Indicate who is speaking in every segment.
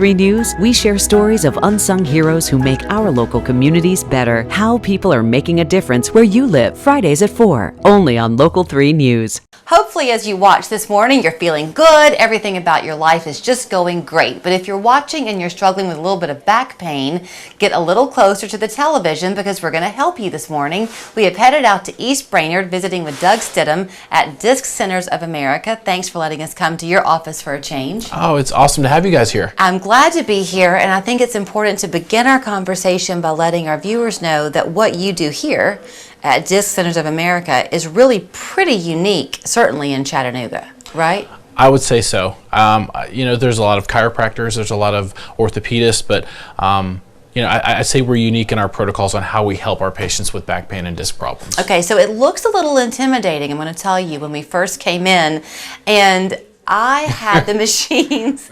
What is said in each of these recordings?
Speaker 1: 3 News, we share stories of unsung heroes who make our local communities better. How people are making a difference where you live. Fridays at 4, only on Local 3 News.
Speaker 2: Hopefully as you watch this morning, you're feeling good. Everything about your life is just going great. But if you're watching and you're struggling with a little bit of back pain, get a little closer to the television because we're going to help you this morning. We have headed out to East Brainerd visiting with Doug Stithem at Disc Centers of America. Thanks for letting us come to your office for a change.
Speaker 3: Oh, it's awesome to have you guys here.
Speaker 2: I'm glad to be here, and I think it's important to begin our conversation by letting our viewers know that what you do here at Disc Centers of America is really pretty unique, certainly in Chattanooga, right?
Speaker 3: I would say so. There's a lot of chiropractors, there's a lot of orthopedists, but I say we're unique in our protocols on how we help our patients with back pain and disc problems.
Speaker 2: Okay, so it looks a little intimidating. I'm going to tell you, when we first came in, and I had the machines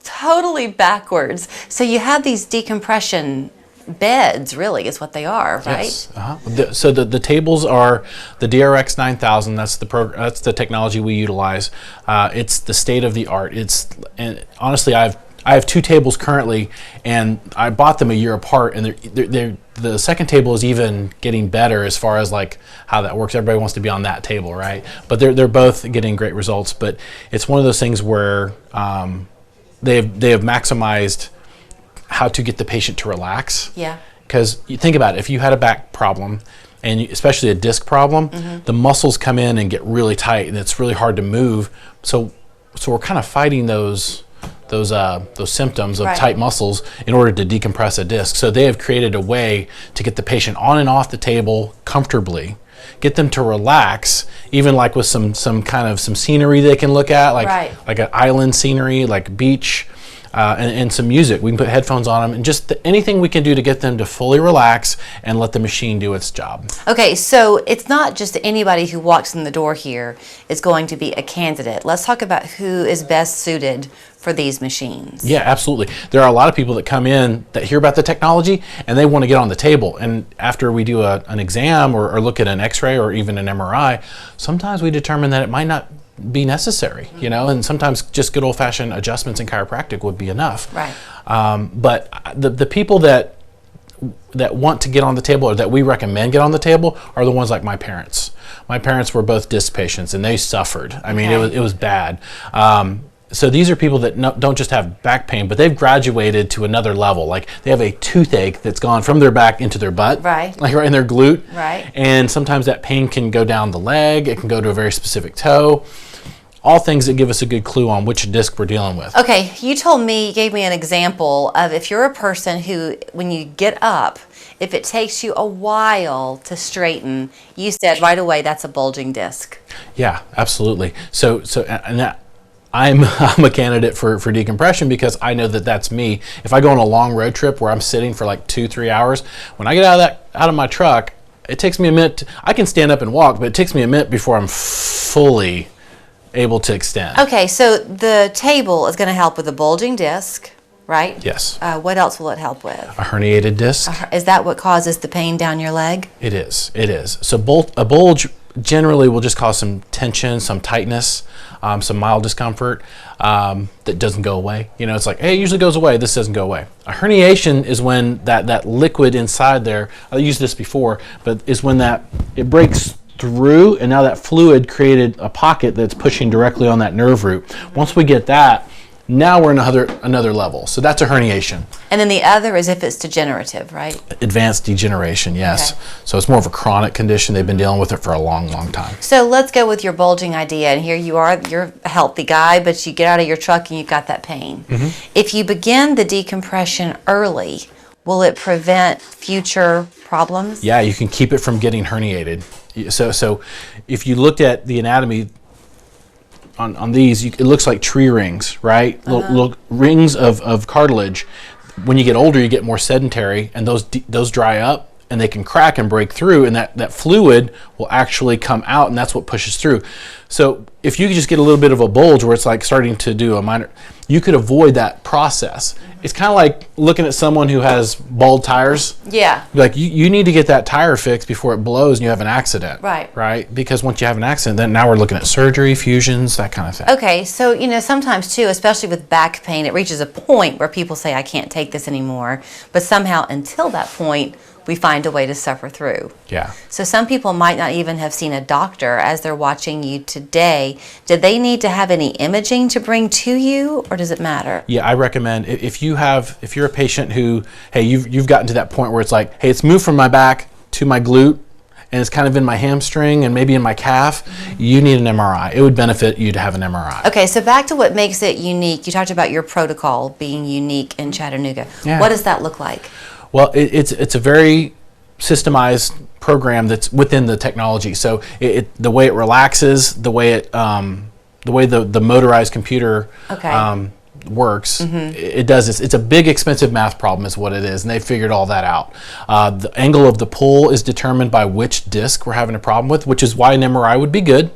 Speaker 2: totally backwards. So you have these decompression beds, really, is what they are, right?
Speaker 3: Yes. So the tables are the DRX 9000. That's the technology we utilize. It's the state of the art. And honestly, I have 2 tables currently, and I bought them a year apart, and the second table is even getting better as far as like how that works. Everybody wants to be on that table, right? But they're both getting great results. But it's one of those things where they have maximized how to get the patient to relax.
Speaker 2: Yeah. Because
Speaker 3: you think about it, if you had a back problem, and especially a disc problem, the muscles come in and get really tight, and it's really hard to move. So we're kind of fighting those symptoms of tight muscles in order to decompress a disc. So they have created a way to get the patient on and off the table comfortably, get them to relax, even like with some scenery they can look at, like an island scenery, like beach, and some music. We can put headphones on them, and just anything we can do to get them to fully relax and let the machine do its job.
Speaker 2: Okay, so it's not just anybody who walks in the door here is going to be a candidate. Let's talk about who is best suited for these machines.
Speaker 3: Yeah, absolutely. There are a lot of people that come in that hear about the technology and they want to get on the table. And after we do an exam or look at an x-ray or even an MRI, sometimes we determine that it might not be necessary, and sometimes just good old-fashioned adjustments in chiropractic would be enough.
Speaker 2: Right.
Speaker 3: But the people that want to get on the table, or that we recommend get on the table, are the ones like my parents. My parents were both disc patients, and they suffered. I mean, it was bad. So these are people that don't just have back pain, but they've graduated to another level. Like they have a toothache that's gone from their back into their butt,
Speaker 2: right
Speaker 3: in their glute.
Speaker 2: Right.
Speaker 3: And sometimes that pain can go down the leg. It can go to a very specific toe. All things that give us a good clue on which disc we're dealing with.
Speaker 2: Okay, you gave me an example of if you're a person who, when you get up, if it takes you a while to straighten, you said right away that's a bulging disc.
Speaker 3: Yeah, absolutely. I'm a candidate for decompression because I know that that's me. If I go on a long road trip where I'm sitting for like 2-3 hours, when I get out of my truck, it takes me a minute. I can stand up and walk, but it takes me a minute before I'm fully able to extend.
Speaker 2: Okay, so the table is going to help with a bulging disc, right?
Speaker 3: Yes.
Speaker 2: What else will it help with?
Speaker 3: A herniated disc.
Speaker 2: Is that what causes the pain down your leg?
Speaker 3: It is. So a bulge generally will just cause some tension, some tightness, some mild discomfort that doesn't go away. It's like, hey, it usually goes away. This doesn't go away. A herniation is when that liquid inside there, I used this before, but is when it breaks through, and now that fluid created a pocket that's pushing directly on that nerve root. Once we get that, now we're in another level. So that's a herniation.
Speaker 2: And then the other is if it's degenerative, right?
Speaker 3: Advanced degeneration, yes.
Speaker 2: Okay.
Speaker 3: So it's more of a chronic condition. They've been dealing with it for a long, long time.
Speaker 2: So let's go with your bulging idea. And here you are, you're a healthy guy, but you get out of your truck and you've got that pain. If you begin the decompression early, will it prevent future problems?
Speaker 3: Yeah, you can keep it from getting herniated. So if you looked at the anatomy on these, it looks like tree rings, right? Little rings of cartilage. When you get older, you get more sedentary, and those dry up, and they can crack and break through, and that fluid will actually come out, and that's what pushes through. So if you could just get a little bit of a bulge where it's like starting to do a minor, you could avoid that process. It's kind of like looking at someone who has bald tires.
Speaker 2: Yeah.
Speaker 3: Like you need to get that tire fixed before it blows and you have an accident.
Speaker 2: Right.
Speaker 3: Right? Because once you have an accident, then now we're looking at surgery, fusions, that kind of thing.
Speaker 2: Okay, so sometimes too, especially with back pain, it reaches a point where people say, I can't take this anymore. But somehow until that point, we find a way to suffer through.
Speaker 3: Yeah.
Speaker 2: So some people might not even have seen a doctor as they're watching you today. Did they need to have any imaging to bring to you, or does it matter?
Speaker 3: Yeah, I recommend if you're a patient who, hey, you've gotten to that point where it's like, hey, it's moved from my back to my glute, and it's kind of in my hamstring and maybe in my calf, you need an MRI. It would benefit you to have an MRI.
Speaker 2: Okay, so back to what makes it unique. You talked about your protocol being unique in Chattanooga.
Speaker 3: Yeah.
Speaker 2: What does that look like?
Speaker 3: Well, it's a very systemized program that's within the technology. So the way it relaxes, the way the motorized computer works, it does this. It's a big, expensive math problem is what it is, and they figured all that out. The angle of the pull is determined by which disc we're having a problem with, which is why an MRI would be good.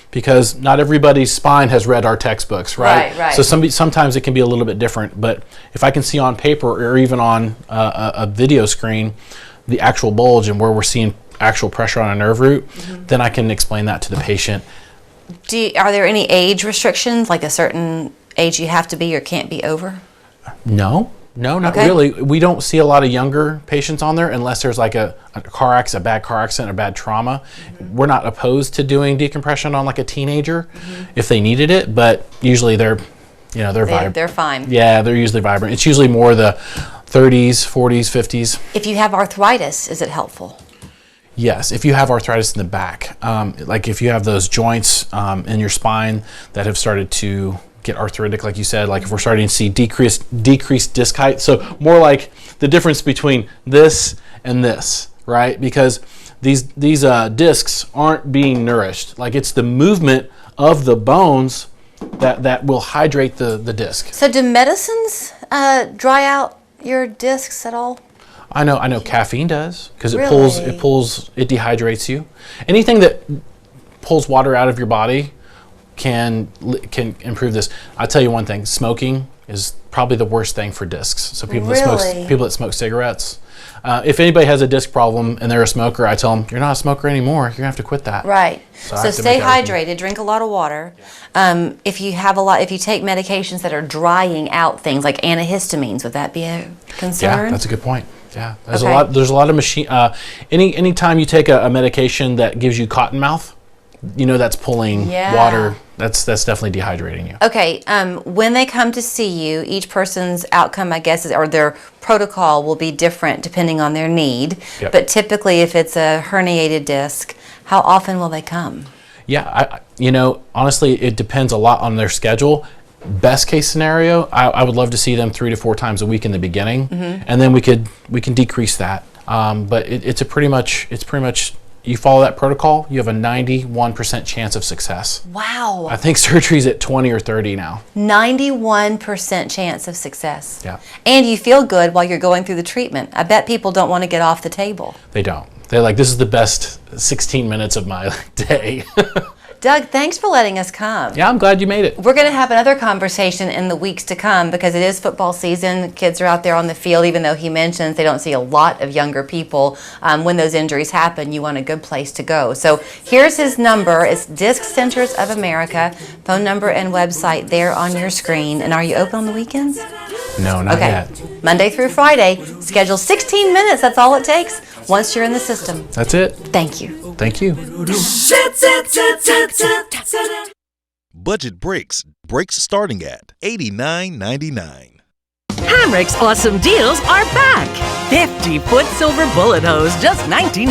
Speaker 3: Because not everybody's spine has read our textbooks, right?
Speaker 2: Right.
Speaker 3: So sometimes it can be a little bit different. But if I can see on paper or even on a video screen the actual bulge and where we're seeing actual pressure on a nerve root, then I can explain that to the patient.
Speaker 2: Are there any age restrictions, like a certain age you have to be or can't be over?
Speaker 3: No, not really. We don't see a lot of younger patients on there unless there's like a car accident, a bad car accident, or bad trauma. We're not opposed to doing decompression on like a teenager if they needed it, but usually they're vibrant.
Speaker 2: They're fine.
Speaker 3: Yeah, they're usually vibrant. It's usually more the 30s, 40s, 50s.
Speaker 2: If you have arthritis, is it helpful?
Speaker 3: Yes, if you have arthritis in the back, like if you have those joints in your spine that have started to get arthritic, like you said, like if we're starting to see decreased disc height, so more like the difference between this and this, right? Because these discs aren't being nourished. Like it's the movement of the bones that will hydrate the disc.
Speaker 2: So do medicines dry out your discs at all?
Speaker 3: I know caffeine does, because it
Speaker 2: Really?
Speaker 3: pulls, it dehydrates you. Anything that pulls water out of your body can improve this. I'll tell you one thing, smoking is probably the worst thing for discs. So people that smoke cigarettes, if anybody has a disc problem and they're a smoker, I tell them, you're not a smoker anymore, you're gonna have to quit that.
Speaker 2: Right.
Speaker 3: So I
Speaker 2: So
Speaker 3: have to
Speaker 2: stay
Speaker 3: make that
Speaker 2: hydrated, drink a lot of water. If you take medications that are drying out things like antihistamines, would that be a concern?
Speaker 3: Yeah, that's a good point. Yeah, there's
Speaker 2: Okay.
Speaker 3: there's a lot of machine. Anytime you take a medication that gives you cotton mouth, that's pulling water. That's definitely dehydrating you.
Speaker 2: Okay, when they come to see you, each person's outcome, I guess, or their protocol will be different depending on their need.
Speaker 3: Yep.
Speaker 2: But typically, if it's a herniated disc, how often will they come?
Speaker 3: Yeah, honestly, it depends a lot on their schedule. Best case scenario, I would love to see them 3 to 4 times a week in the beginning, and then we can decrease that. But it's pretty much you follow that protocol, you have a 91% chance of success.
Speaker 2: Wow.
Speaker 3: I think surgery's at 20 or 30 now.
Speaker 2: 91% chance of success.
Speaker 3: Yeah.
Speaker 2: And you feel good while you're going through the treatment. I bet people don't want to get off the table.
Speaker 3: They don't. They're like, this is the best 16 minutes of my day.
Speaker 2: Doug, thanks for letting us come.
Speaker 3: Yeah, I'm glad you made it.
Speaker 2: We're going to have another conversation in the weeks to come because it is football season. Kids are out there on the field, even though he mentions they don't see a lot of younger people. When those injuries happen, you want a good place to go. So here's his number. It's Disc Centers of America. Phone number and website there on your screen. And are you open on the weekends?
Speaker 3: No, not yet.
Speaker 2: Monday through Friday. Schedule 16 minutes. That's all it takes once you're in the system.
Speaker 3: That's it.
Speaker 2: Thank you.
Speaker 3: Thank you.
Speaker 4: Budget Breaks starting at $89.99.
Speaker 5: Hamrick's awesome deals are back. 50-foot silver bullet hose, just $19.98.